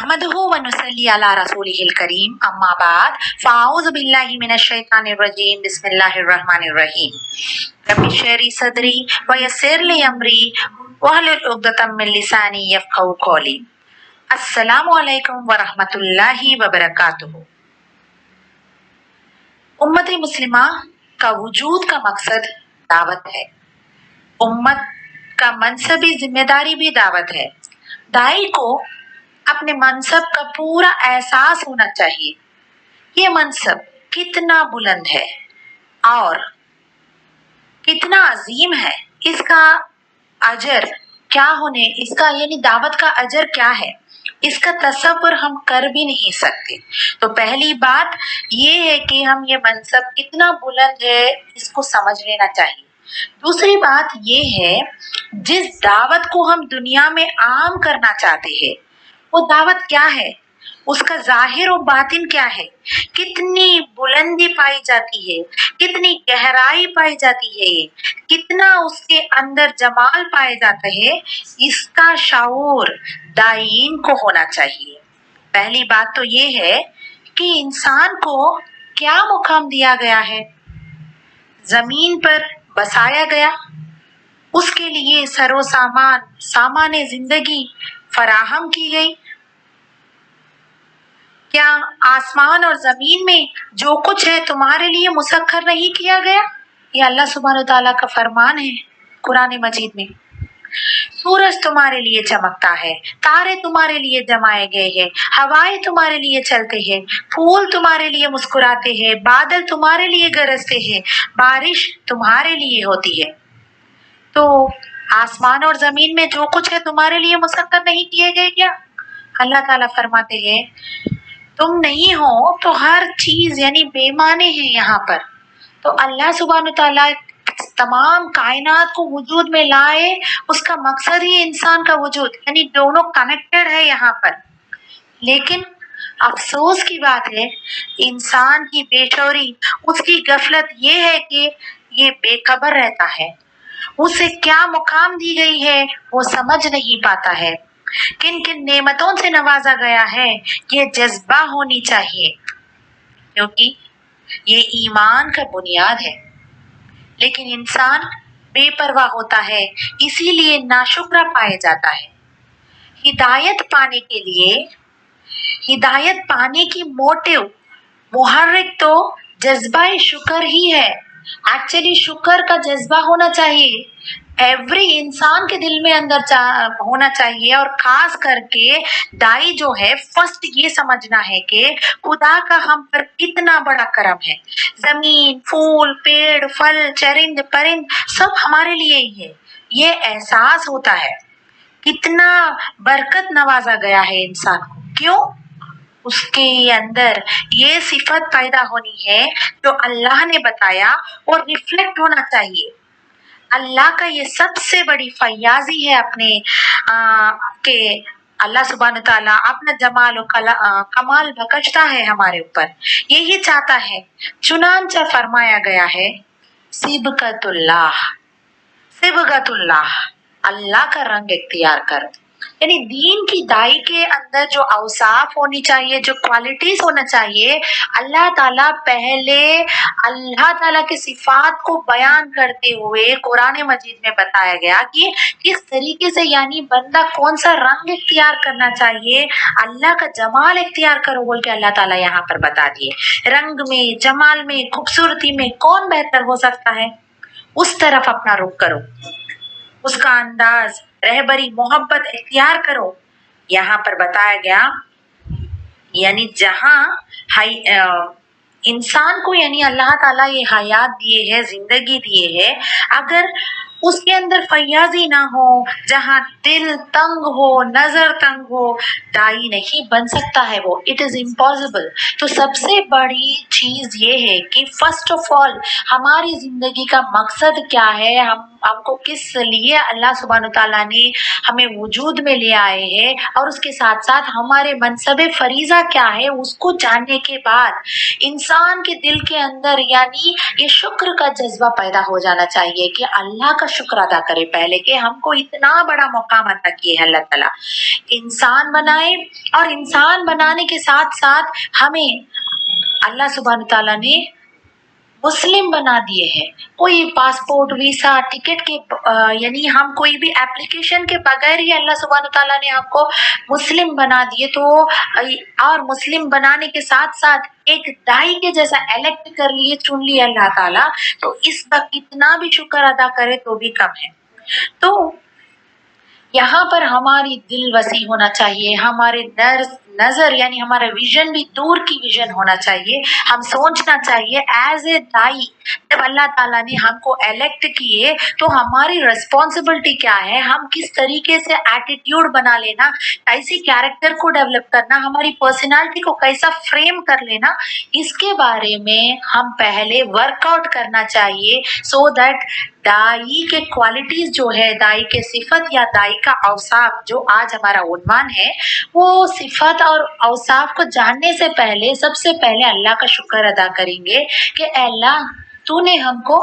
नहमदुहु व नुसल्ली अला रसूलिहिल करीम अम्मा बाद फ़ाऊज़ु बिल्लाहि मिनश शैतानिर रजीम बिस्मिल्लाहिर रहमानिर रहीम रब्बि इश्रह सदरी व यस्सिर ली अमरी वहलुल उक़दतम मिन लिसानी यफ़क़हू क़ौली। अस्सलामु अलैकुम व रहमतुल्लाहि व बरकातुहू। उम्मत मुस्लिमा का वजूद का मकसद दावत है। उम्मत का मनसबी जिम्मेदारी भी दावत है। दाई को अपने मनसब का पूरा एहसास होना चाहिए। ये मनसब कितना बुलंद है और कितना अजीम है, इसका अजर क्या होने, इसका यानी दावत का अजर क्या है, इसका तसव्वुर हम कर भी नहीं सकते। तो पहली बात ये है कि हम ये मनसब कितना बुलंद है इसको समझ लेना चाहिए। दूसरी बात ये है, जिस दावत को हम दुनिया में आम करना चाहते हैं वो दावत क्या है, उसका जाहिर और बातिन क्या है, कितनी बुलंदी पाई जाती है, कितनी गहराई पाई जाती है, कितना उसके अंदर जमाल पाया जाता है, इसका शऊर दायीन को होना चाहिए। पहली बात तो ये है कि इंसान को क्या मुकाम दिया गया है, जमीन पर बसाया गया, उसके लिए सरो सामान जिंदगी फराहम की गई। क्या आसमान और जमीन में जो कुछ है तुम्हारे लिए मुसख्खर नहीं किया गया? ये अल्लाह सुब्हानहू तआला का फरमान है कुरान मजीद में। सूरज तुम्हारे लिए चमकता है, तारे तुम्हारे लिए जमाए गए हैं, हवाएं तुम्हारे लिए चलते हैं, फूल तुम्हारे लिए मुस्कुराते हैं, बादल तुम्हारे लिए गरजते हैं, बारिश तुम्हारे लिए होती है। तो आसमान और जमीन में जो कुछ है तुम्हारे लिए मुसख्खर नहीं किए गए क्या? अल्लाह ताला फरमाते हैं तुम नहीं हो तो हर चीज यानी बेमाने हैं यहाँ पर। तो अल्लाह सुब्हानहू तआला तमाम कायनात को वजूद में लाए, उसका मकसद ही इंसान का वजूद, यानी दोनों कनेक्टेड है यहाँ पर। लेकिन अफसोस की बात है, इंसान की बेशौरी, उसकी गफलत ये है कि ये बेखबर रहता है, उसे क्या मुकाम दी गई है वो समझ नहीं पाता है। किन किन नेमतों से नवाजा गया है ये जज्बा होनी चाहिए, क्योंकि ये ईमान का बुनियाद है। लेकिन इंसान बेपरवाह होता है, इसीलिए नाशुक्र पाया जाता है। हिदायत पाने के लिए, हिदायत पाने की मोटिव मुहर्रिक तो जज्बा शुक्र ही है। एक्चुअली शुक्र का जज्बा होना चाहिए, एवरी इंसान के दिल में अंदर होना चाहिए। और खास करके दाई जो है, फर्स्ट ये समझना है कि खुदा का हम पर कितना बड़ा करम है। जमीन, फूल, पेड़, फल, चरिंद परिंद सब हमारे लिए ही है, ये एहसास होता है। कितना बरकत नवाजा गया है इंसान को, क्यों? उसके अंदर ये सिफत पैदा होनी है जो अल्लाह ने बताया और रिफ्लेक्ट होना चाहिए। अल्लाह का ये सबसे बड़ी फयाजी है अपने के अल्लाह सुब्हानहू तआला अपना जमाल और कमाल बख्शता है हमारे ऊपर, यही चाहता है। चुनांचा फरमाया गया है सिबगतुल्लाह, सिबगतुल्लाह, अल्लाह का रंग इख्तियार कर। यानी दीन की दाई के अंदर जो औसाफ होनी चाहिए, जो क्वालिटीज होना चाहिए, अल्लाह ताला पहले अल्लाह ताला की सिफात को बयान करते हुए कुरान मजीद में बताया गया कि किस तरीके से यानी बंदा कौन सा रंग इख्तियार करना चाहिए, अल्लाह का जमाल इख्तियार करो बोल के अल्लाह ताला यहाँ पर बता दिए। रंग में, जमाल में, खूबसूरती में कौन बेहतर हो सकता है, उस तरफ अपना रुख करो, उसका अंदाज, रहबरी, मोहब्बत इख्तियार करो। यहाँ पर बताया गया यानी जहाँ इंसान को यानी अल्लाह ताला ये हयात दिए है, जिंदगी दिए है, अगर उसके अंदर फयाजी ना हो, जहाँ दिल तंग हो, नजर तंग हो, दाई नहीं बन सकता है वो, इट इज इम्पॉसिबल। तो सबसे बड़ी चीज ये है कि फर्स्ट ऑफ ऑल हमारी जिंदगी का मकसद क्या है, हम हमको किस लिए अल्लाह सुब्हान तआला ने हमें वजूद में ले आए हैं और उसके साथ साथ हमारे मनसबे फरीजा क्या है उसको जानने के बाद इंसान के दिल के अंदर यानी ये शुक्र का जज्बा पैदा हो जाना चाहिए कि अल्लाह का शुक्र अदा करे पहले कि हमको इतना बड़ा मकाम अता किए है अल्लाह ताला, इंसान बनाए और इंसान बनाने के साथ साथ हमें अल्लाह सुब्हान तआला ने मुस्लिम बना दिए हैं। कोई पासपोर्ट वीसा टिकट के यानी हम कोई भी एप्लीकेशन के बगैर ही अल्लाह सुब्हान तआला ने हमको मुस्लिम बना दिए। तो और मुस्लिम बनाने के साथ साथ एक दाई के जैसा इलेक्ट कर लिए, चुन लिए अल्लाह ताला। तो इस वक्त कितना भी शुक्र अदा करे तो भी कम है। तो यहाँ पर हमारी दिल वसी होना चाहिए, हमारे नजर यानी हमारा विजन भी दूर की विजन होना चाहिए। हम सोचना चाहिए एज ए दाई जब अल्लाह ताला ने हमको इलेक्ट किए तो हमारी रिस्पॉन्सिबिलिटी क्या है, हम किस तरीके से एटीट्यूड बना लेना, कैसे कैरेक्टर को डेवलप करना, हमारी पर्सनालिटी को कैसा फ्रेम कर लेना, इसके बारे में हम पहले वर्कआउट करना चाहिए। सो दैट दाई के क्वालिटीज जो है, दाई के सिफत या दाई का औसाफ जो आज हमारा उन्वान है, वो सिफत और औसाफ को जानने से पहले सबसे पहले अल्लाह का शुक्र अदा करेंगे कि अल्लाह तूने हमको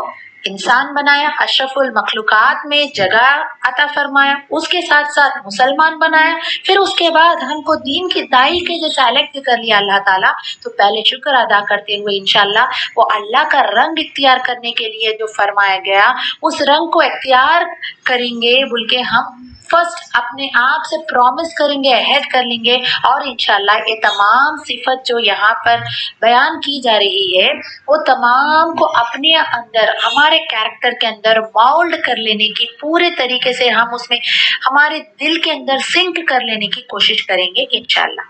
इंसान बनाया, अशरफुल मखलूकात में जगह अता फरमाया, उसके साथ साथ मुसलमान बनाया, फिर उसके बाद हमको दीन की दाई के जैसा इलेक्ट कर लिया अल्लाह ताला। तो पहले शुक्र अदा करते हुए इंशाल्लाह वो अल्लाह का रंग इख्तियार करने के लिए जो फरमाया गया उस रंग को इख्तियार करेंगे बोल के हम फर्स्ट अपने आप से प्रॉमिस करेंगे, अहद कर लेंगे। और इंशाल्लाह ये तमाम सिफत जो यहाँ पर बयान की जा रही है वो तमाम को अपने अंदर, हमारे कैरेक्टर के अंदर मोल्ड कर लेने की पूरे तरीके से हम उसमें हमारे दिल के अंदर सिंक कर लेने की कोशिश करेंगे इंशाल्लाह।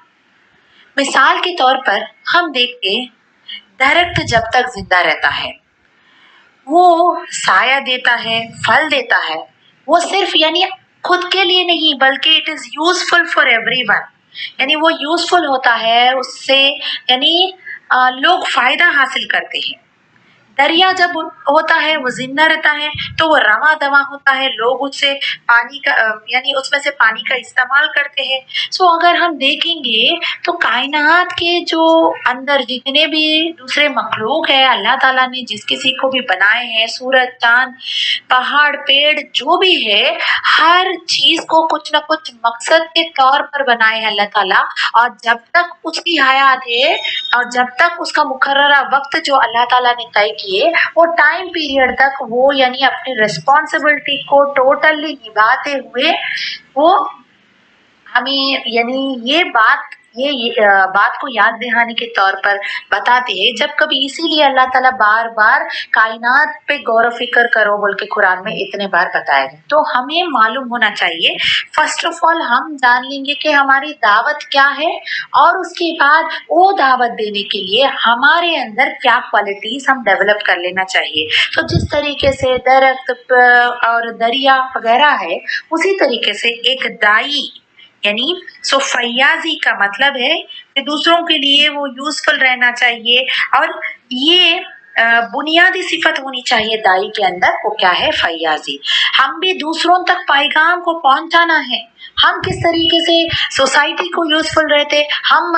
मिसाल के तौर पर हम देखते दरख्त जब तक जिंदा रहता है वो साया देता है, फल देता है, वो सिर्फ यानी खुद के लिए नहीं बल्कि it is useful for everyone, यानी वो यूजफुल होता है, उससे यानी लोग फायदा हासिल करते हैं। दरिया जब होता है वो जिंदा रहता है तो वो रवा दवा होता है, लोग उससे पानी का यानी उसमें से पानी का इस्तेमाल करते हैं। सो अगर हम देखेंगे तो कायनात के जो अंदर जितने भी दूसरे मखलूक है अल्लाह ताला ने जिस किसी को भी बनाए हैं, सूरज चांद पहाड़ पेड़ जो भी है, हर चीज को कुछ न कुछ मकसद के तौर पर बनाए है अल्लाह ताला। और जब तक उसकी हयात है और जब तक उसका मुकर्ररा वक्त जो अल्लाह ताला ने तय किए वो टाइम पीरियड तक वो यानी अपनी रिस्पॉन्सिबिलिटी को टोटली निभाते हुए वो हमें यानी ये बात को याद दिलाने के तौर पर बताते हैं जब कभी, इसीलिए अल्लाह ताला बार बार कायनात पे गौर व फिक्र करो बोल के कुरान में इतने बार बताया है। तो हमें मालूम होना चाहिए, फर्स्ट ऑफ ऑल हम जान लेंगे कि हमारी दावत क्या है और उसके बाद वो दावत देने के लिए हमारे अंदर क्या क्वालिटीज हम डेवलप कर लेना चाहिए। तो जिस तरीके से दरख्त और दरिया वगैरह है उसी तरीके से एक दाई यानी फैयाजी का मतलब है कि दूसरों के लिए वो यूजफुल रहना चाहिए और ये बुनियादी सिफत होनी चाहिए दाई के अंदर, वो क्या है, फैयाजी। हम भी दूसरों तक पैगाम को पहुंचाना है। हम किस तरीके से सोसाइटी को यूजफुल रहते, हम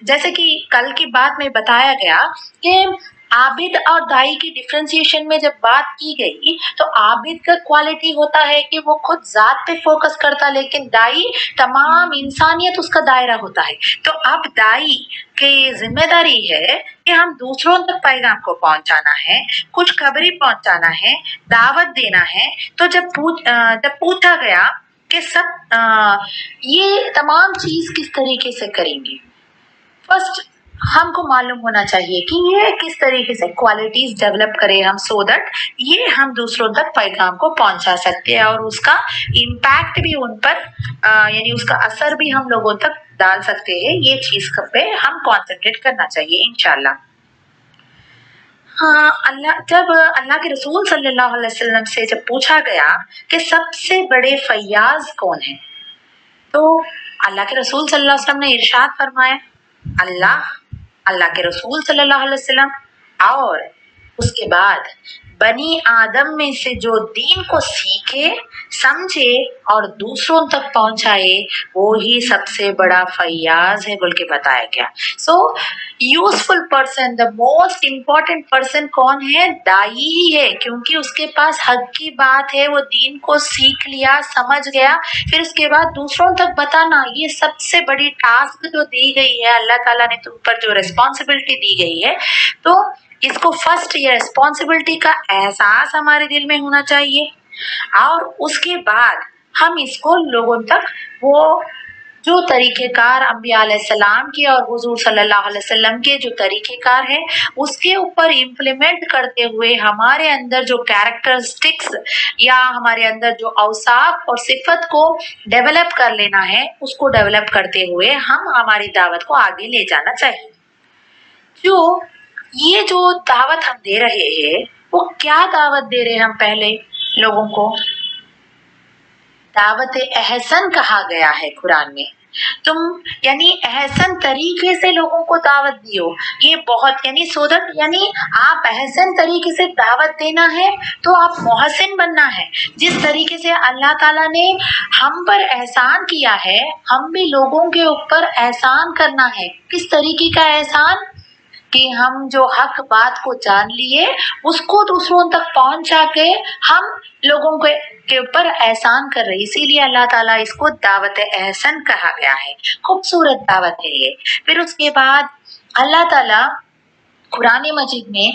जैसे कि कल की बात में बताया गया कि आबिद और दाई की डिफ्रेंसिएशन में जब बात की गई तो आबिद का क्वालिटी होता है कि वो खुद जात पे फोकस करता, लेकिन दाई तमाम इंसानियत उसका दायरा होता है। तो अब दाई की जिम्मेदारी है कि हम दूसरों तक पैगाम को पहुंचाना है, कुछ खबरी पहुंचाना है, दावत देना है। तो जब पूछा गया कि सब ये तमाम चीज किस तरीके से करेंगे, फर्स्ट हमको मालूम होना चाहिए कि ये किस तरीके से क्वालिटीज डेवलप करें हम, सो दैट ये हम दूसरों तक पैगाम को पहुंचा सकते हैं और उसका इम्पैक्ट भी उन पर यानी उसका असर भी हम लोगों तक डाल सकते हैं। ये चीज पे हम कॉन्सेंट्रेट करना चाहिए इंशाल्लाह। हाँ, जब अल्लाह के रसूल सल्लल्लाहु अलैहि वसल्लम से जब पूछा गया कि सबसे बड़े फैयाज कौन है, तो अल्लाह के रसूल सल्लल्लाहु अलैहि वसल्लम ने इरशाद फरमाया अल्लाह के रसूल सल्लल्लाहु अलैहि वसल्लम और उसके बाद बनी आदम में से जो दीन को सीखे, समझे और दूसरों तक पहुंचाए, वो ही सबसे बड़ा फैयाज है बोल के बताया गया। So useful person, the most important person कौन है? दाई ही है, क्योंकि उसके पास हक की बात है, वो दीन को सीख लिया, समझ गया, फिर उसके बाद दूसरों तक बताना, ये सबसे बड़ी टास्क जो दी गई है, अल्लाह ताला ने तुम पर जो रिस्पॉन्सिबिलिटी दी गई है, तो इसको फर्स्ट ये रिस्पॉन्सिबिलिटी का एहसास हमारे दिल में होना चाहिए, और उसके बाद हम इसको लोगों तक वो जो तरीक़ेकार अंबिया अलैहिस्सलाम के और हुजूर सल्लल्लाहु अलैहि वसल्लम के जो तरीक़ेकार है, उसके ऊपर इम्प्लीमेंट करते हुए हमारे अंदर जो कैरेक्टरिस्टिक्स या हमारे अंदर जो औसाफ और सिफत को डेवलप कर लेना है, उसको डेवलप करते हुए हम हमारी दावत को आगे ले जाना चाहिए। जो दावत हम दे रहे हैं, वो क्या दावत दे रहे हैं हम? पहले लोगों को दावत एहसन कहा गया है कुरान में। तुम यानी एहसन तरीके से लोगों को दावत दियो, ये बहुत यानी सोदत यानी आप एहसन तरीके से दावत देना है तो आप मोहसिन बनना है। जिस तरीके से अल्लाह ताला ने हम पर एहसान किया है, हम भी लोगों के ऊपर एहसान करना है। किस तरीके का एहसान? कि हम जो हक बात को जान लिए, उसको दूसरों तक पहुंचा के हम लोगों के ऊपर एहसान कर रहे, इसीलिए अल्लाह ताला इसको दावत एहसन कहा गया है। खूबसूरत दावत है ये। फिर उसके बाद अल्लाह ताला कुरान मजीद में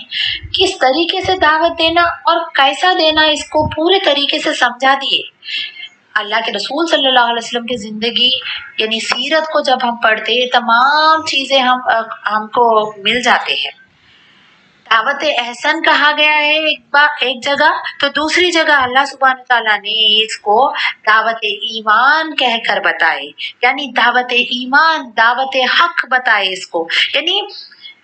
किस तरीके से दावत देना और कैसा देना, इसको पूरे तरीके से समझा दिए। अल्लाह के रसूल सल्लल्लाहु अलैहि वसल्लम की ज़िंदगी यानी सीरत को जब हम पढ़ते हैं, तमाम चीज़ें हमको मिल जाते हैं। दावत एहसन कहा गया है एक जगह, तो दूसरी जगह अल्लाह सुब्हान तआला ने इसको दावत ईमान कहकर बताए, यानी दावत ईमान, दावत हक बताए इसको। यानी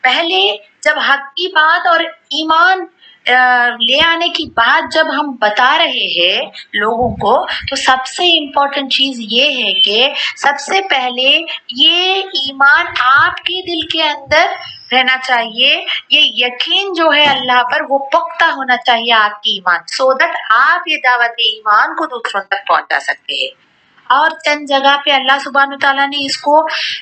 पहले जब हक की बात और ईमान ले आने की बात जब हम बता रहे हैं लोगों को, तो सबसे इम्पोर्टेंट चीज ये है कि सबसे पहले ये ईमान आपके दिल के अंदर रहना चाहिए। ये यकीन जो है अल्लाह पर, वो पुख्ता होना चाहिए आपकी ईमान, सो दैट आप ये दावत ईमान को दूसरों तक पहुंचा सकते हैं। और चंद जगह पे अल्लाह सुब्हान तआला ने इसको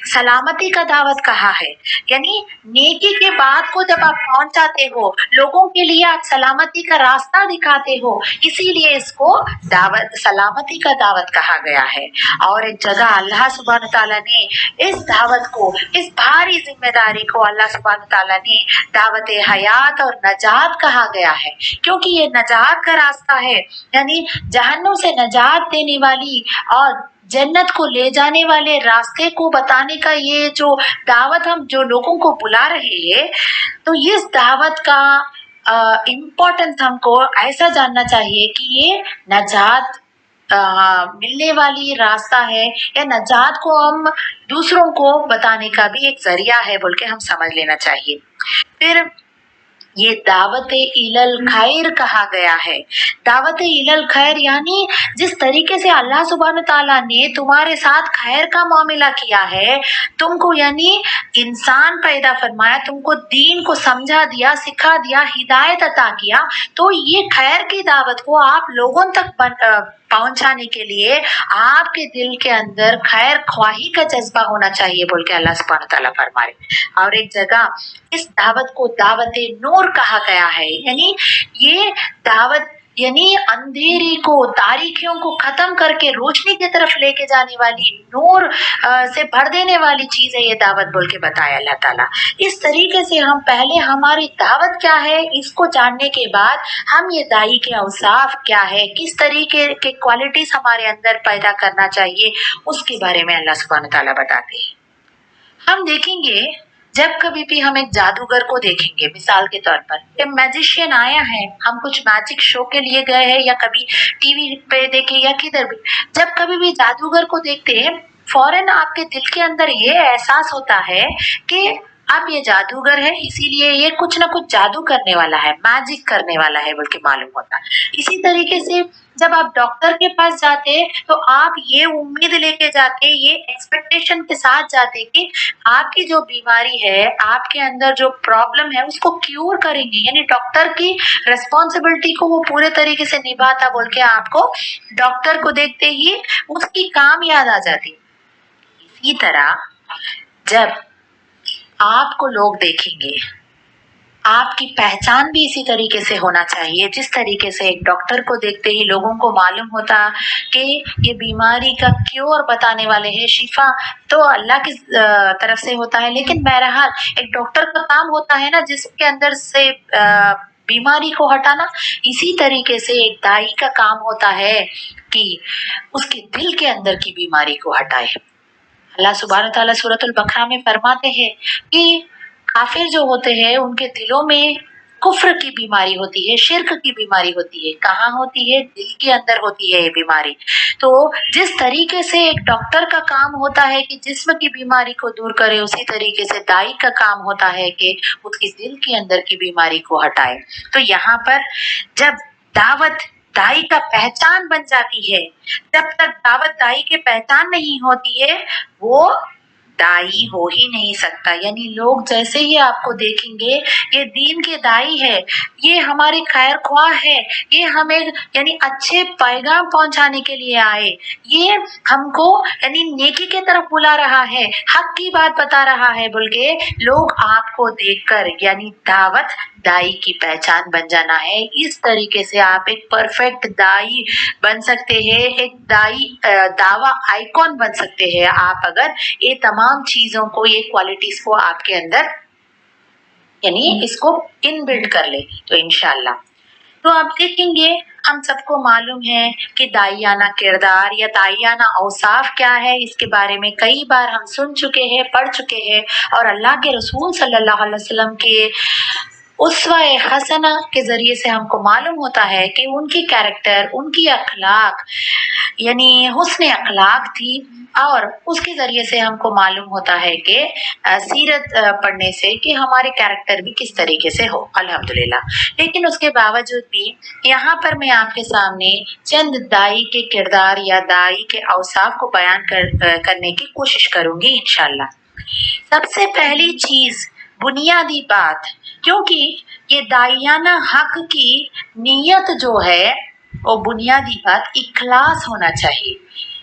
सलामती का दावत कहा है, यानी नेकी के बात को जब आप पहुंचाते हो, लोगों के लिए आप सलामती का रास्ता दिखाते हो, इसीलिए इसको दावत सलामती का दावत कहा गया है। और एक जगह अल्लाह सुब्हान तआला ने इस दावत को, इस भारी जिम्मेदारी को अल्लाह सुब्हान तआला ने दावत हयात और नजात कहा गया है, क्योंकि ये नजात का रास्ता है, यानी जहन्नुम से नजात देने वाली और जन्नत को ले जाने वाले रास्ते को बताने का ये जो दावत हम जो लोगों को बुला रहे हैं, तो इस दावत का इम्पोर्टेंस हमको ऐसा जानना चाहिए कि ये नजात मिलने वाली रास्ता है, या नजात को हम दूसरों को बताने का भी एक जरिया है बोल के हम समझ लेना चाहिए। फिर ये दावत इलल खैर कहा गया है। दावत इलल खैर यानी जिस तरीके से अल्लाह सुब्हान तआला ने तुम्हारे साथ खैर का मामला किया है, तुमको यानी इंसान पैदा फरमाया, तुमको दीन को समझा दिया, सिखा दिया, हिदायत अता किया, तो ये खैर की दावत को आप लोगों तक पहुंचाने के लिए आपके दिल के अंदर खैर ख्वाही का जज्बा होना चाहिए बोल के अल्लाह सुब्हान तआला फरमा रहे। और एक जगह इस दावत को दावत नूर कहा गया है, यानी ये दावत यानी अंधेरे को, तारीखियों को खत्म करके रोशनी की तरफ लेके जाने वाली, नूर से भर देने वाली चीज है ये दावत बोल के बताया अल्लाह ताला। इस तरीके से हम पहले हमारी दावत क्या है इसको जानने के बाद हम ये दाई के औसाफ क्या है, किस तरीके के क्वालिटीज हमारे अंदर पैदा करना चाहिए, उसके बारे में अल्लाह सुब्हान तआला बताते हैं। हम देखेंगे जब कभी भी हम एक जादूगर को देखेंगे, मिसाल के तौर पर एक मैजिशियन आया है, हम कुछ मैजिक शो के लिए गए हैं या कभी टीवी पे देखे या किधर भी, जब कभी भी जादूगर को देखते हैं, फौरन आपके दिल के अंदर ये एहसास होता है कि اب یہ جادوگر ہے اسی لیے یہ کچھ نہ کچھ جادو کرنے والا ہے, میجک کرنے والا ہے بلکہ معلوم ہوتا. اسی طریقے سے جب آپ ڈاکٹر کے پاس جاتے تو آپ یہ امید لے کے جاتے, یہ ایکسپیکٹیشن کے ساتھ جاتے کہ آپ کی جو بیماری ہے, آپ کے اندر جو پرابلم ہے اس کو کیور کریں گے. یعنی ڈاکٹر کی ریسپانسبلٹی کو وہ پورے طریقے سے نبھاتا بول کے آپ کو ڈاکٹر کو دیکھتے ہی اس کی کام یاد آ جاتی. اسی طرح جب آپ کو لوگ دیکھیں گے, آپ کی پہچان بھی اسی طریقے سے ہونا چاہیے جس طریقے سے ایک ڈاکٹر کو دیکھتے ہی لوگوں کو معلوم ہوتا کہ یہ بیماری کا کیور بتانے والے ہیں, شفا تو اللہ کی طرف سے ہوتا ہے. لیکن بہرحال ایک ڈاکٹر کا کام ہوتا ہے نا جس کے اندر سے بیماری کو ہٹانا, اسی طریقے سے ایک دائی کا کام ہوتا ہے کہ اس کے دل کے اندر کی بیماری کو ہٹائے. اللہ سبحانہ تعالیٰ سورۃ البقرہ میں فرماتے ہیں کہ کافر جو ہوتے ہیں ان کے دلوں میں کفر کی بیماری ہوتی ہے, شرک کی بیماری ہوتی ہے. کہاں ہوتی ہے؟ دل کے اندر ہوتی ہے یہ بیماری. تو جس طریقے سے ایک ڈاکٹر کا کام ہوتا ہے کہ جسم کی بیماری کو دور کرے, اسی طریقے سے دائی کا کام ہوتا ہے کہ اس کے دل کے اندر کی بیماری کو ہٹائے. تو یہاں پر جب دعوت دائی کا پہچان بن جاتی ہے, جب تک دعوت دائی کی پہچان نہیں ہوتی ہے وہ دائی ہو ہی نہیں سکتا. یعنی لوگ جیسے ہی آپ کو دیکھیں گے یہ دین کے دائی ہے, یہ ہماری خیر خواہ ہے, یہ ہمیں یعنی اچھے پیغام پہنچانے کے لیے آئے, یہ ہم کو یعنی نیکی کے طرف بلا رہا ہے, حق کی بات بتا رہا ہے بول کے لوگ آپ کو دیکھ کر یعنی دعوت دائی کی پہچان بن جانا ہے. اس طریقے سے آپ ایک پرفیکٹ دائی بن سکتے ہیں, ایک دائی دعوی آئیکن بن سکتے ہیں آپ اگر یہ تمام چیزوں کو, یہ کوالٹیز کو آپ کے اندر یعنی اس کو ان بلڈ کر لے تو انشاءاللہ. تو آپ دیکھیں گے ہم سب کو معلوم ہے کہ دائیانہ کردار یا دائیانہ اوصاف کیا ہے, اس کے بارے میں کئی بار ہم سن چکے ہیں, پڑھ چکے ہیں, اور اللہ کے رسول صلی اللہ علیہ وسلم کے اسوہ حسنہ کے ذریعے سے ہم کو معلوم ہوتا ہے کہ ان کی کیریکٹر, ان کی اخلاق یعنی حسن اخلاق تھی, اور اس کے ذریعے سے ہم کو معلوم ہوتا ہے کہ سیرت پڑھنے سے کہ ہمارے کیریکٹر بھی کس طریقے سے ہو الحمدللہ. لیکن اس کے باوجود بھی یہاں پر میں آپ کے سامنے چند دائی کے کردار یا دائی کے اوصاف کو بیان کرنے کی کوشش کروں گی انشاءاللہ. سب سے پہلی چیز, بنیادی بات, کیونکہ یہ دائیانہ حق کی نیت جو ہے وہ بنیادی بات اخلاص ہونا چاہیے.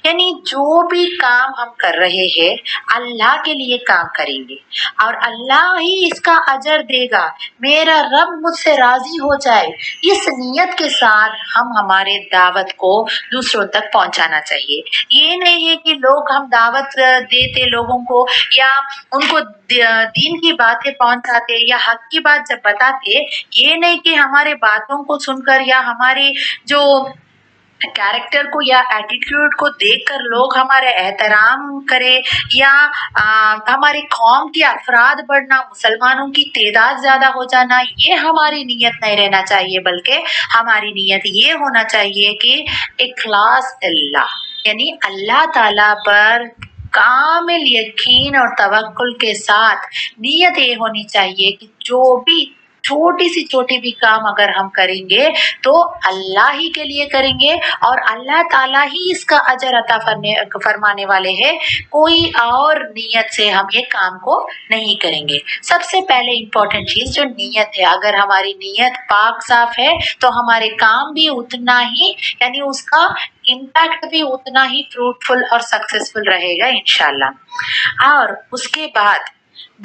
یعنی جو بھی کام ہم کر رہے ہیں اللہ کے لیے کام کریں گے اور اللہ ہی اس کا اجر دے گا, میرا رب مجھ سے راضی ہو جائے, اس نیت کے ساتھ ہم ہمارے دعوت کو دوسروں تک پہنچانا چاہیے. یہ نہیں ہے کہ لوگ ہم دعوت دیتے لوگوں کو یا ان کو دین کی باتیں پہنچاتے یا حق کی بات جب بتاتے, یہ نہیں کہ ہمارے باتوں کو سن کر یا ہمارے جو کیریکٹر کو یا ایٹیٹیوڈ کو دیکھ کر لوگ ہمارے احترام کرے یا ہماری قوم کے افراد بڑھنا, مسلمانوں کی تعداد زیادہ ہو جانا, یہ ہماری نیت نہیں رہنا چاہیے. بلکہ ہماری نیت یہ ہونا چاہیے کہ اخلاص اللہ یعنی اللہ تعالی پر کامل یقین اور توکل کے ساتھ نیت یہ ہونی چاہیے کہ جو بھی چھوٹی سی چھوٹی بھی کام اگر ہم کریں گے تو اللہ ہی کے لیے کریں گے اور اللہ تعالیٰ ہی اس کا اجر عطا فرمانے والے ہیں, کوئی اور نیت سے ہم یہ کام کو نہیں کریں گے. سب سے پہلے امپورٹنٹ چیز جو نیت ہے, اگر ہماری نیت پاک صاف ہے تو ہمارے کام بھی اتنا ہی یعنی اس کا امپیکٹ بھی اتنا ہی فروٹفل اور سکسیسفل رہے گا انشاءاللہ. اور اس کے بعد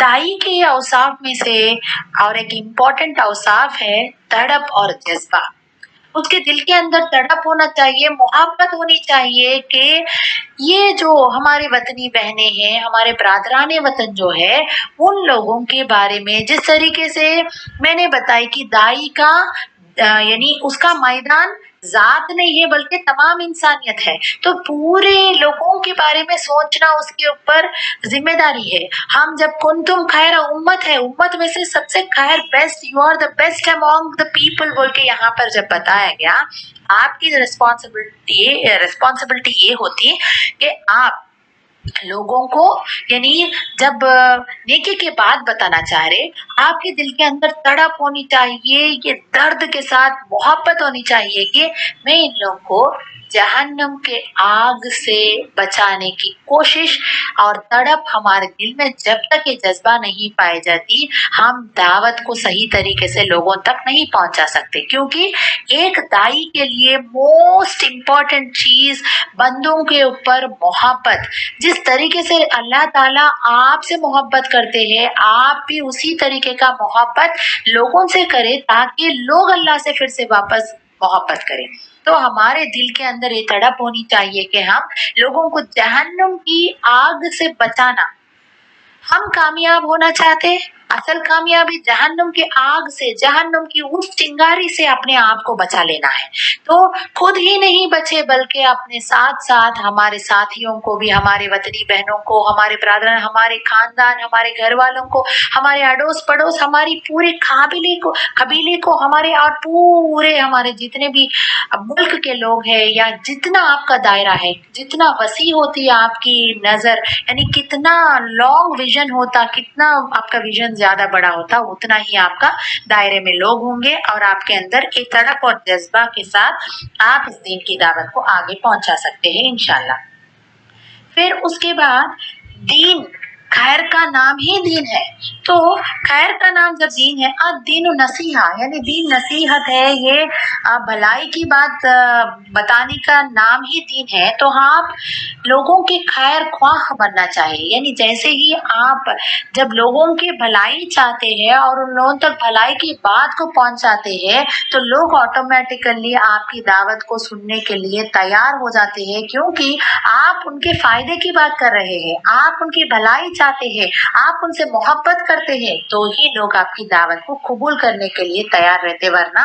دائی کے اوصاف میں سے اور ایک امپورٹنٹ اوصاف ہے تڑپ اور جذبہ. اس کے دل کے اندر تڑپ ہونا چاہیے, محبت ہونی چاہیے کہ یہ جو ہمارے وطنی بہنیں ہیں, ہمارے برادران وطن جو ہے, ان لوگوں کے بارے میں جس طریقے سے میں نے بتائی کہ دائی کا یعنی اس کا میدان ذات نہیں ہے بلکہ تمام انسانیت ہے, تو پورے لوگوں کے بارے میں سوچنا اس کے اوپر ذمہ داری ہے. ہم جب کنتم خیر امت ہے, امت میں سے سب سے خیر best, you are the best among the people بول کے یہاں پر جب بتایا گیا, آپ کی ریسپانسبلٹی یہ ہوتی کہ آپ लोगों को, यानी जब नेकी के बाद बताना चाह रहे, आपके दिल के अंदर तड़प होनी चाहिए, ये दर्द के साथ मोहब्बत होनी चाहिए कि मैं इन लोगों को जहन्नम के आग से बचाने की कोशिश और तड़प हमारे दिल में जब तक ये जज्बा नहीं पाई जाती, हम दावत को सही तरीके से लोगों तक नहीं पहुंचा सकते। क्योंकि एक दाई के लिए मोस्ट इम्पॉर्टेंट चीज बंदों के ऊपर मोहब्बत। जिस तरीके से अल्लाह ताला आपसे मोहब्बत करते हैं, आप भी उसी तरीके का मोहब्बत लोगों से करें ताकि लोग अल्लाह से फिर से वापस मोहब्बत करें। तो हमारे दिल के अंदर ये तड़प होनी चाहिए कि हम लोगों को जहन्नुम की आग से बचाना। हम कामयाब होना चाहते हैं, असल कामयाबी जहन्नुम की आग से, जहन्नुम की उस चिंगारी से अपने आप को बचा लेना है। तो खुद ही नहीं बचे बल्कि अपने साथ साथ हमारे साथियों को भी, हमारे वतनी बहनों को, हमारे ब्रादरन, हमारे खानदान, हमारे घर वालों को, हमारे अड़ोस पड़ोस, हमारी पूरे कबीले को, हमारे और पूरे हमारे जितने भी मुल्क के लोग हैं, या जितना आपका दायरा है, जितना वसी होती है आपकी नजर, यानी कितना लॉन्ग विजन होता, कितना आपका विजन ज्यादा बड़ा होता, उतना ही आपका दायरे में लोग होंगे और आपके अंदर एक तड़प और जज्बा के साथ आप इस दीन की दावत को आगे पहुंचा सकते हैं इंशाल्लाह। फिर उसके बाद दीन, खैर का नाम ही दीन है, तो खैर का नाम जब दीन है, दीन नसीहा, यानी दीन नसीहत है, ये भलाई की बात बताने का नाम ही दीन है। तो आप लोगों के खैर ख्वाह बनना चाहिए, यानी जैसे ही आप जब लोगों की भलाई चाहते हैं और उन लोगों तक भलाई की बात को पहुंचाते हैं, तो लोग ऑटोमेटिकली आपकी दावत को सुनने के लिए तैयार हो जाते हैं, क्योंकि आप उनके फायदे की बात कर रहे हैं, आप उनकी भलाई चाहते हैं, आप उनसे मोहब्बत करते हैं, तो ही लोग आपकी दावत को कबूल करने के लिए तैयार रहते, वरना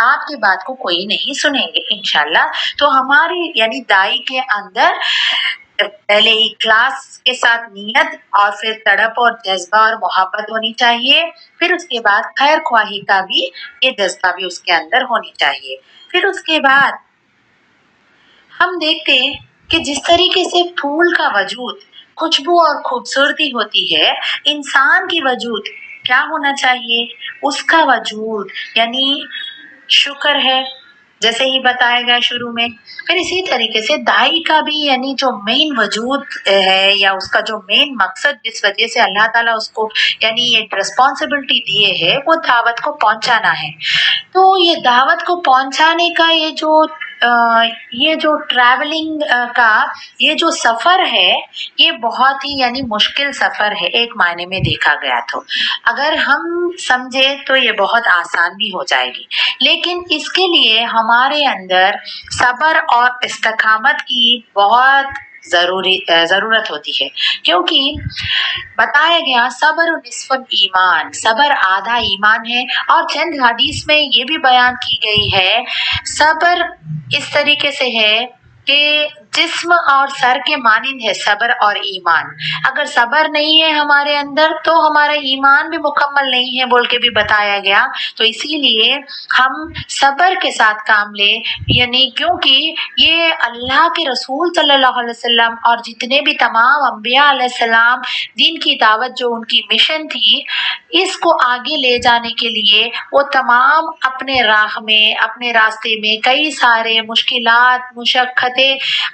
आपकी बात को कोई नहीं सुनेंगे इंशाल्लाह। तो हमारी यानी दाई के अंदर पहले ही क्लास के साथ नियत और फिर तड़प और जज्बा और मोहब्बत होनी चाहिए, फिर उसके बाद खैर ख्वाही का भी ये जज्बा भी उसके अंदर होनी चाहिए। फिर उसके बाद हम देखते हैं कि जिस तरीके से फूल का वजूद खुशबू और खूबसूरती होती है, इंसान की वजूद क्या होना चाहिए, उसका वजूद यानी शुक्र है, जैसे ही बताया गया शुरू में। फिर इसी तरीके से दाई का भी यानी जो मेन वजूद है या उसका जो मेन मकसद जिस वजह से अल्लाह ताला उसको यानी ये रिस्पॉन्सिबिलिटी दिए है, वो दावत को पहुंचाना है। तो ये दावत को पहुंचाने का ये जो ट्रैवलिंग का ये जो सफर है, ये बहुत ही यानी मुश्किल सफर है एक मायने में देखा गया। तो अगर हम समझे तो ये बहुत आसान भी हो जाएगी, लेकिन इसके लिए हमारे अंदर सब्र और इस्तिकामत की बहुत जरूरत होती है, क्योंकि बताया गया सब्र निस्फुल ईमान, सब्र आधा ईमान है। और चंद हदीस में ये भी बयान की गई है, सब्र इस तरीके से है कि जिस्म और सर के मानिंद है सब्र और ईमान। अगर सब्र नहीं है हमारे अंदर तो हमारा ईमान भी मुकम्मल नहीं है बोल के भी बताया गया। तो इसीलिए हम सब्र के साथ काम ले, यानी क्योंकि ये अल्लाह के रसूल सल्लल्लाहु अलैहि वसल्लम और जितने भी तमाम अंबिया अलैहिस्सलाम दीन की दावत जो उनकी मिशन थी, इसको आगे ले जाने के लिए वो तमाम अपने राह में, अपने रास्ते में कई सारे मुश्किलात मुशक्क़तें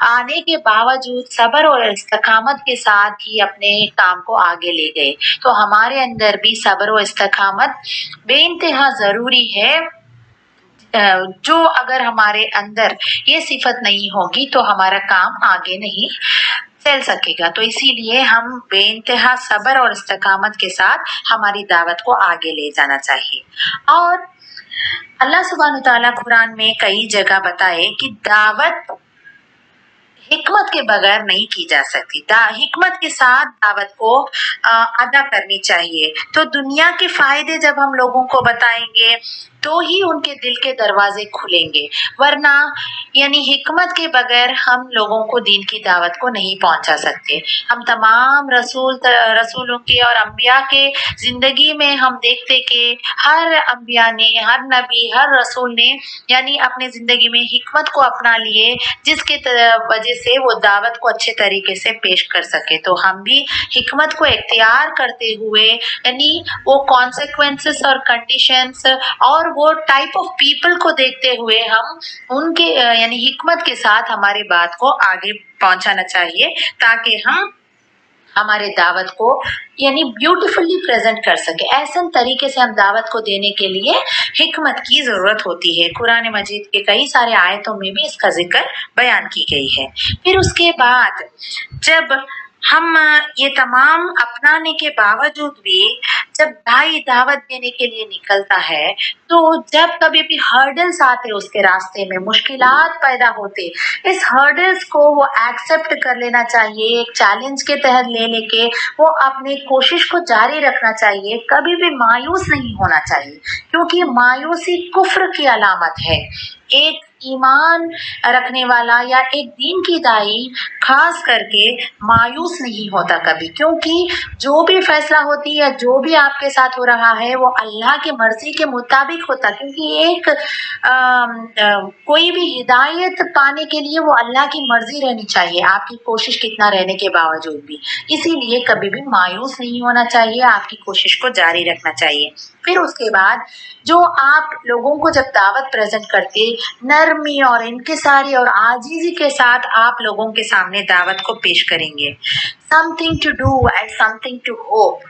आने के बावजूद सब्र और इस्तिकामत के साथ ही अपने काम को आगे ले गए। तो हमारे अंदर भी सब्र और इस्तिकामत बेइंतहा ज़रूरी है। जो अगर हमारे अंदर ये सिफत नहीं होगी तो हमारा काम आगे नहीं चल सकेगा। तो इसीलिए हम बेइंतहा सब्र और इस्तिकामत के साथ हमारी दावत को आगे ले जाना चाहिए। और अल्लाह सुब्हानहू तआला कुरान में कई जगह बताए कि दावत हिकमत के बगैर नहीं की जा सकती, हिकमत के साथ दावत को अदा करनी चाहिए। तो दुनिया के फायदे जब हम लोगों को बताएंगे तो ही उनके दिल के दरवाजे खुलेंगे, वरना यानी हिकमत के बगैर हम लोगों को दीन की दावत को नहीं पहुंचा सकते। हम तमाम रसूलों के और अंबिया के जिंदगी में हम देखते कि हर अंबिया ने, हर नबी, हर रसूल ने यानी अपने जिंदगी में हिकमत को अपना लिए, जिसके वजह से वो दावत को अच्छे तरीके से पेश कर सके। तो हम भी हिकमत को इख्तियार करते हुए यानी वो कॉन्सिक्वेंसेस और कंडीशंस और वो टाइप ऑफ पीपल को देखते हुए हम उनके यानी हिकमत के साथ हमारी बात को आगे पहुंचाना चाहिए, ताकि हम हमारे दावत को यानी ब्यूटीफुली प्रेजेंट कर सके। ऐसे तरीके से हम दावत को देने के लिए हिकमत की जरूरत होती है। कुरान मजीद के कई सारे आयतों में भी इसका जिक्र बयान की गई है। फिर उसके बाद जब हम ये तमाम अपनाने के बावजूद भी जब भाई दावत देने के लिए निकलता है, तो जब कभी भी हर्डल्स आते उसके रास्ते में, मुश्किलात पैदा होते, इस हर्डल्स को वो एक्सेप्ट कर लेना चाहिए, एक चैलेंज के तहत ले लेके वो अपनी कोशिश को जारी रखना चाहिए। कभी भी मायूस नहीं होना चाहिए, क्योंकि मायूसी कुफ्र की अलामत है। एक ईमान रखने वाला या एक दीन की दाई खास करके मायूस नहीं होता कभी, क्योंकि जो भी फैसला होती है, जो भी आपके साथ हो रहा है, वो अल्लाह की मर्जी के मुताबिक होता। क्योंकि एक कोई भी हिदायत पाने के लिए वो अल्लाह की मर्जी रहनी चाहिए, आपकी कोशिश कितना रहने के बावजूद भी। इसीलिए कभी भी मायूस नहीं होना चाहिए, आपकी कोशिश को जारी रखना चाहिए। फिर उसके बाद जो आप लोगों को जब दावत प्रेजेंट करते, नरमी और इंकिसारी और आजीजी के साथ आप लोगों के सामने दावत को पेश करेंगे। Something to do and something to hope.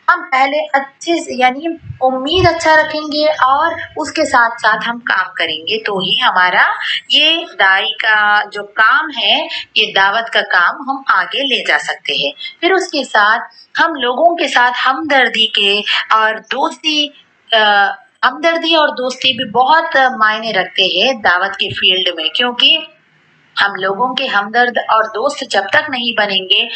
हम पहले अच्छे से यानी उम्मीद अच्छा रखेंगे और उसके साथ साथ हम काम करेंगे, तो ही हमारा ये दाई का जो काम है, ये दावत का काम हम आगे ले जा सकते हैं। फिर उसके साथ हम लोगों के साथ हमदर्दी के और हमदर्दी और दोस्ती भी बहुत मायने रखते हैं दावत के फील्ड में, क्योंकि हम लोगों के हमदर्द और दोस्त जब तक नहीं बनेंगे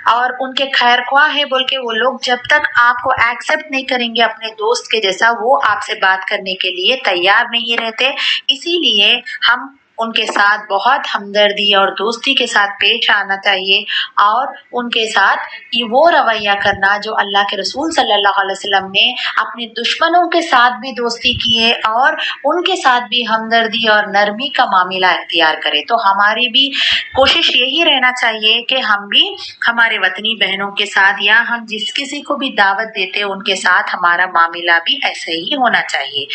और उनके खैर ख्वाह है बोल के वो लोग जब तक आपको एक्सेप्ट नहीं करेंगे अपने दोस्त के जैसा, वो आपसे बात करने के लिए तैयार नहीं रहते। इसीलिए हम उनके साथ बहुत हमदर्दी और दोस्ती के साथ पेश आना चाहिए और उनके साथ ये वो रवैया करना जो अल्लाह के रसूल सल्लल्लाहु अलैहि वसल्लम ने अपने दुश्मनों के साथ भी दोस्ती किए और उनके साथ भी हमदर्दी और नरमी का मामला इख्तियार करें। तो हमारी भी कोशिश यही रहना चाहिए कि हम भी हमारे वतनी बहनों के साथ या हम जिस किसी को भी दावत देते उनके साथ हमारा मामला भी ऐसे ही होना चाहिए।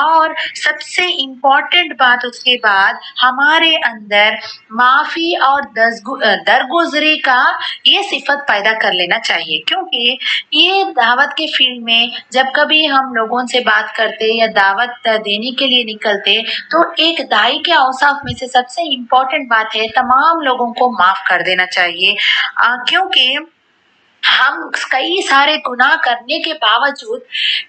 और सबसे इम्पोर्टेंट बात उसके बाद हमारे अंदर माफी और दरगुजरी का ये सिफत पैदा कर लेना चाहिए, क्योंकि ये दावत के फील्ड में जब कभी हम लोगों से बात करते या दावत देने के लिए निकलते, तो एक दाई के औसाफ में से सबसे इम्पोर्टेंट बात है तमाम लोगों को माफ कर देना चाहिए। क्योंकि हम कई सारे गुनाह करने के बावजूद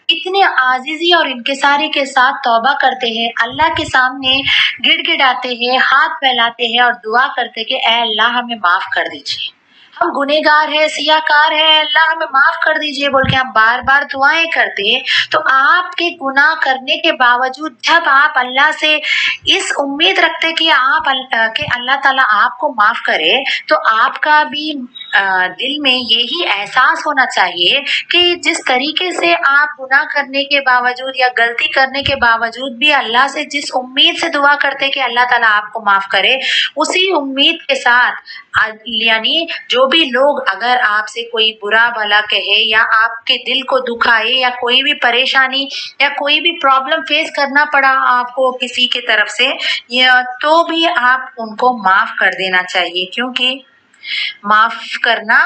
इतने आजिजी और इंकिसारी के साथ तौबा करते हैं, अल्लाह के सामने गिड़गिड़ाते हैं, हाथ फैलाते हैं और दुआ करते कि ऐ अल्लाह हमें माफ कर दीजिए, हम गुनेगार है, सियाकार है, अल्लाह हमें माफ कर दीजिए बोल के हम बार बार दुआएं करते हैं। तो आपके गुनाह करने के बावजूद जब आप अल्लाह से इस उम्मीद रखते कि अल्लाह ताला आपको माफ करे, तो आपका भी दिल में यही एहसास होना चाहिए कि जिस तरीके से आप गुनाह करने के बावजूद या गलती करने के बावजूद भी अल्लाह से जिस उम्मीद से दुआ करते कि अल्लाह ताला आपको माफ करे, उसी उम्मीद के साथ यानी जो भी लोग अगर आपसे कोई बुरा भला कहे या आपके दिल को दुखाए या कोई भी परेशानी या कोई भी प्रॉब्लम फेस करना पड़ा आपको किसी के तरफ से, या तो भी आप उनको माफ कर देना चाहिए, क्योंकि माफ करना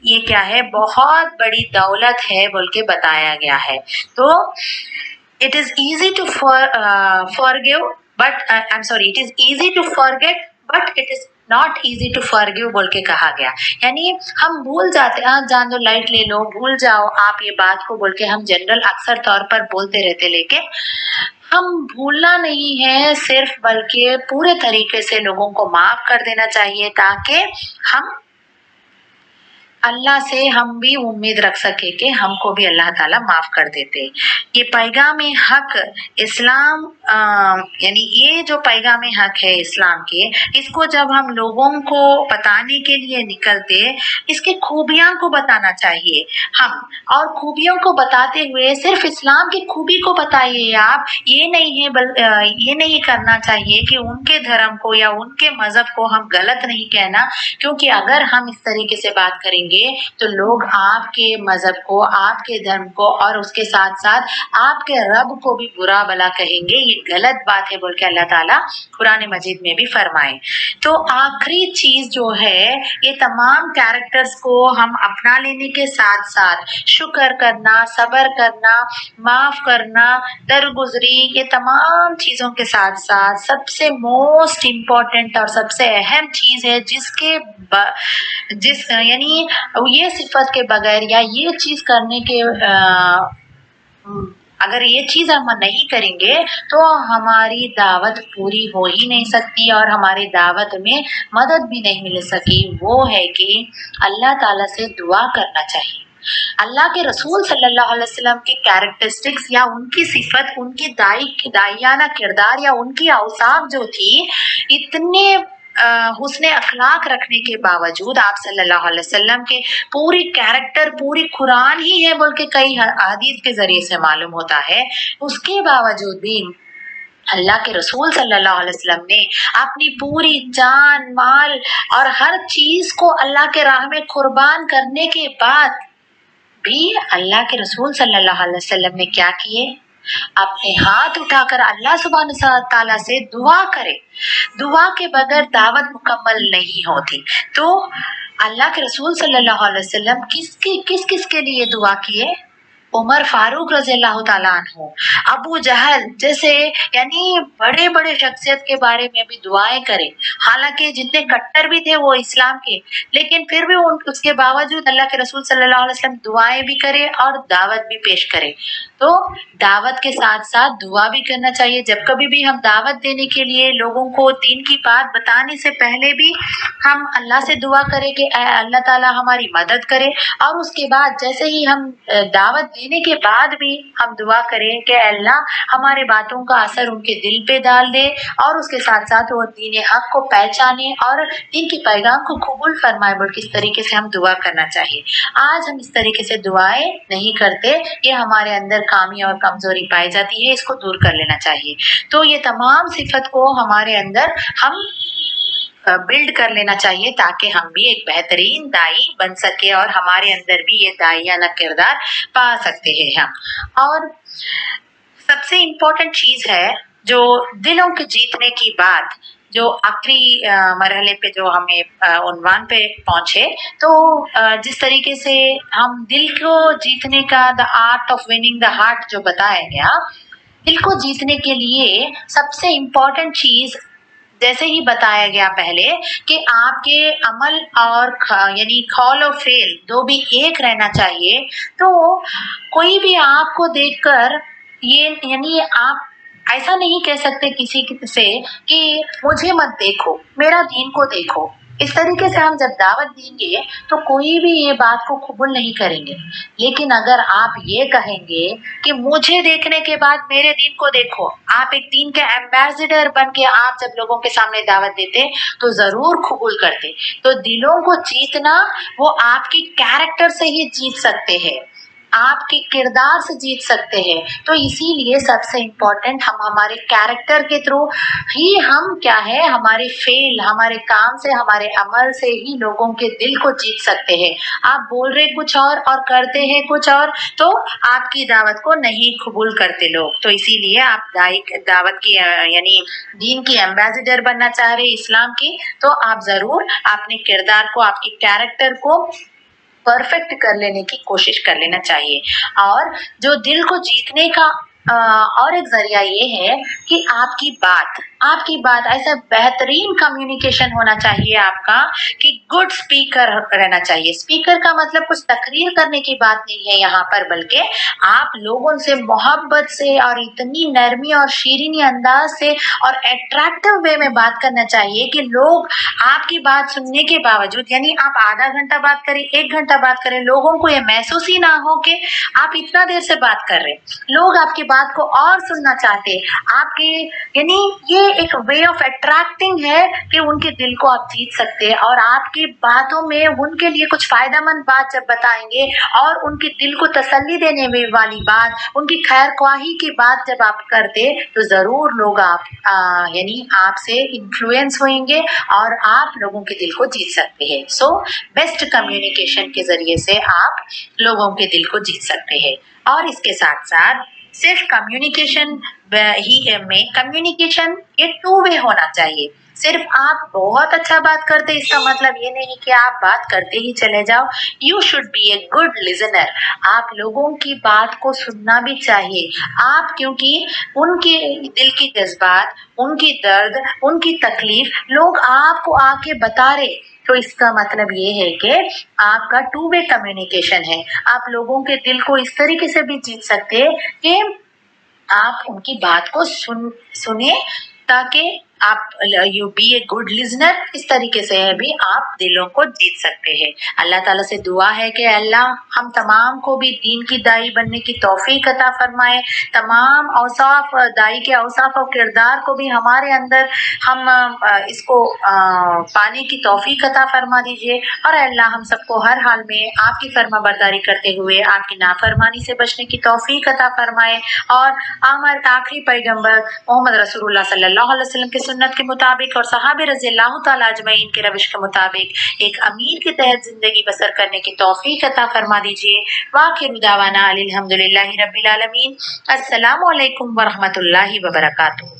ये क्या है, बहुत बड़ी दौलत है बोल के बताया गया है। तो it is easy to forgive but it is easy to forget but it is not easy to forgive बोल के कहा गया। यानी हम भूल जाते हैं, जान दो, लाइट ले लो, भूल जाओ आप ये बात को बोल के हम जनरल अक्सर तौर पर बोलते रहते, लेकिन हम भूलना नहीं है सिर्फ, बल्कि पूरे तरीके से लोगों को माफ कर देना चाहिए ताकि हम अल्लाह से हम भी उम्मीद रख सके कि हमको भी अल्लाह ताला माफ कर देते। ये पैगाम हक इस्लाम यानी ये जो पैगाम हक है इस्लाम के, इसको जब हम लोगों को बताने के लिए निकलते, इसके खूबियां को बताना चाहिए हम, और खूबियों को बताते हुए सिर्फ इस्लाम की खूबी को बताइए आप, ये नहीं है ये नहीं करना चाहिए कि उनके धर्म को या उनके मजहब को हम गलत नहीं कहना, क्योंकि अगर हम इस तरीके से बात करेंगे तो लोग आपके मजहब को, आपके धर्म को और उसके साथ साथ आपके रब को भी बुरा भला कहेंगे। ये गलत बात है बोल के अल्लाह ताला कुरान मजीद में भी फरमाए। तो आखिरी चीज जो है, ये तमाम कैरेक्टर्स को हम अपना लेने के साथ साथ शुक्र करना, सब्र करना, माफ करना, दरगुजरी, ये तमाम चीजों के साथ साथ सबसे मोस्ट इम्पोर्टेंट और सबसे अहम चीज है जिस यानी ये सिफत के बगैर या ये चीज करने के अगर ये चीज हम नहीं करेंगे तो हमारी दावत पूरी हो ही नहीं सकती और हमारी दावत में मदद भी नहीं मिल सकी। वो है कि अल्लाह ताला से दुआ करना चाहिए। अल्लाह के रसूल सल्लल्लाहु अलैहि वसल्लम की कैरेक्टरिस्टिक्स या उनकी सिफत, उनकी दाइयाना किरदार या उनकी औसाफ जो थी, इतने हुस्न अखलाक रखने के बावजूद आप सल्लल्लाहु अलैहि वसल्लम के पूरी कैरेक्टर पूरी कुरान ही है बोल के कई हदीस के जरिए से मालूम होता है, उसके बावजूद भी अल्लाह के रसूल सल्लल्लाहु अलैहि वसल्लम ने अपनी पूरी जान, माल और हर चीज को अल्लाह के राह में कुर्बान करने के बाद भी अल्लाह के रसूल सल्लल्लाहु अलैहि वसल्लम ने क्या किए? अपने हाथ उठाकर अल्लाह सुब्हानहू तआला से दुआ करे। दुआ के बगैर दावत मुकम्मल नहीं होती। तो अल्लाह के रसूल सल्लल्लाहु अलैहि वसल्लम किस किस के लिए दुआ किए? उमर फारूक रज़ियल्लाहु ताला अन्हु, अबू जहल जैसे यानी बड़े बड़े शख्सियत के बारे में भी दुआएं करें। हालांकि जितने कट्टर भी थे वो इस्लाम के, लेकिन फिर भी उसके बावजूद अल्लाह के रसूल सल्लल्लाहु अलैहि वसल्लम दुआएं भी करे और दावत भी पेश करे। तो दावत के साथ साथ दुआ भी करना चाहिए। जब कभी भी हम दावत देने के लिए लोगों को दीन की बात बताने से पहले भी हम अल्लाह से दुआ करें कि अल्लाह ताला हमारी मदद करे, और उसके बाद जैसे ही हम दावत देने के बाद भी हम दुआ करें कि अल्लाह हमारे बातों का असर उनके दिल पे डाल दे और उसके साथ साथ वो दीन हक को पहचाने और दीन की पैगाम को कबूल फरमाए। बोल किस तरीके से हम दुआ करना चाहिए। आज हम इस तरीके से दुआएं नहीं करते, ये हमारे अंदर खामी और कमजोरी पाई जाती है, इसको दूर कर लेना चाहिए। तो ये तमाम सिफत को हमारे अंदर हम बिल्ड कर लेना चाहिए ताकि हम भी एक बेहतरीन दाई बन सके और हमारे अंदर भी ये दाइयाना किरदार पा सकते हैं हम। और सबसे इम्पोर्टेंट चीज है जो दिलों के जीतने की बात, जो आखिरी मरहले पे जो हमें उन्वान पे पहुंचे, तो जिस तरीके से हम दिल को जीतने का the art of winning the heart जो बताया गया, दिल को जीतने के लिए सबसे इम्पोर्टेंट चीज जैसे ही बताया गया पहले कि आपके अमल और यानी खौल और फेल दो भी एक रहना चाहिए। तो कोई भी आपको देखकर ये यानी आप ऐसा नहीं कह सकते किसी से कि मुझे मत देखो, मेरा दीन को देखो। इस तरीके से हम जब दावत देंगे तो कोई भी ये बात को कबूल नहीं करेंगे। लेकिन अगर आप ये कहेंगे कि मुझे देखने के बाद मेरे दीन को देखो, आप एक दीन के एम्बेसडर बन के आप जब लोगों के सामने दावत देते तो जरूर कबूल करते। तो दिलों को जीतना वो आपकी कैरेक्टर से ही जीत सकते हैं, आपके किरदार से जीत सकते हैं। तो इसीलिए सबसे इम्पोर्टेंट हम हमारे कैरेक्टर के थ्रू ही हम क्या है, हमारे फेल, हमारे काम से, हमारे अमल से ही लोगों के दिल को जीत सकते हैं। आप बोल रहे कुछ और करते हैं कुछ और, तो आपकी दावत को नहीं कबूल करते लोग। तो इसीलिए आप दावत की यानी दीन की एम्बेसडर बनना चाह रहे इस्लाम की, तो आप जरूर अपने किरदार को, आपकी कैरेक्टर को परफेक्ट कर लेने की कोशिश कर लेना चाहिए। और जो दिल को जीतने का और एक जरिया ये है कि आपकी बात, آپ کی بات ایسا بہترین کمیونیکیشن ہونا چاہیے آپ کا کہ گڈ اسپیکر رہنا چاہیے. اسپیکر کا مطلب کچھ تقریر کرنے کی بات نہیں ہے یہاں پر، بلکہ آپ لوگوں سے محبت سے اور اتنی نرمی اور شیرینی انداز سے اور اٹریکٹیو وے میں بات کرنا چاہیے کہ لوگ آپ کی بات سننے کے باوجود، یعنی آپ آدھا گھنٹہ بات کریں، 1 گھنٹہ بات کریں، لوگوں کو یہ محسوس ہی نہ ہو کہ آپ اتنا دیر سے بات کر رہے. لوگ آپ کی بات کو اور سننا چاہتے آپ کے، یعنی یہ ایک وے آف اٹریکٹنگ ہے کہ ان کے دل کو آپ جیت سکتے ہیں. اور آپ کی باتوں میں ان کے لیے کچھ فائدہ مند بات جب بتائیں گے اور ان کے دل کو تسلی دینے والی بات، ان کی خیر خواہی کی بات جب آپ کرتے تو ضرور لوگ یعنی آپ سے انفلوئنس ہوئیں گے اور آپ لوگوں کے دل کو جیت سکتے ہیں. سو بیسٹ کمیونیکیشن کے ذریعے سے آپ لوگوں کے دل کو جیت سکتے ہیں. اور اس کے ساتھ ساتھ صرف کمیونیکیشن میں کمیونیکیشن یہ 2 وے ہونا چاہیے. صرف آپ بہت اچھا بات کرتے اس کا مطلب یہ نہیں کہ آپ بات کرتے ہی چلے جاؤ. You should be a good listener. آپ لوگوں کی بات کو سننا بھی چاہیے. آپ کیونکہ ان کے دل کی جذبات، ان کی درد، ان کی تکلیف لوگ آپ کو آ کے بتا رہے، تو اس کا مطلب یہ ہے کہ آپ کا 2 وے کمیونیکیشن ہے. آپ لوگوں کے دل کو اس طریقے سے بھی جیت سکتے کہ آپ ان کی بات کو سنیں تاکہ آپ you be a good listener. اس طریقے سے بھی آپ دلوں کو جیت سکتے ہیں. اللہ تعالیٰ سے دعا ہے کہ اللہ ہم تمام کو بھی دین کی دائی بننے کی توفیق عطا فرمائے. تمام اوصاف دائی کے اوصاف اور کردار کو بھی ہمارے اندر ہم اس کو پانے کی توفیق عطا فرما دیجیے. اور اللہ ہم سب کو ہر حال میں آپ کی فرما برداری کرتے ہوئے آپ کی نافرمانی سے بچنے کی توفیق عطا فرمائے. اور ہمارے آخری پیغمبر محمد رسول اللہ صلی اللہ علیہ وسلم کی سنت کے مطابق اور صحابہ رضی اللہ تعالیٰ اجمعین کے روش کے مطابق ایک امیر کے تحت زندگی بسر کرنے کی توفیق عطا فرما دیجیے. وآخر دعوانا الحمدللہ رب العالمین. السلام علیکم ورحمۃ اللہ وبرکاتہ.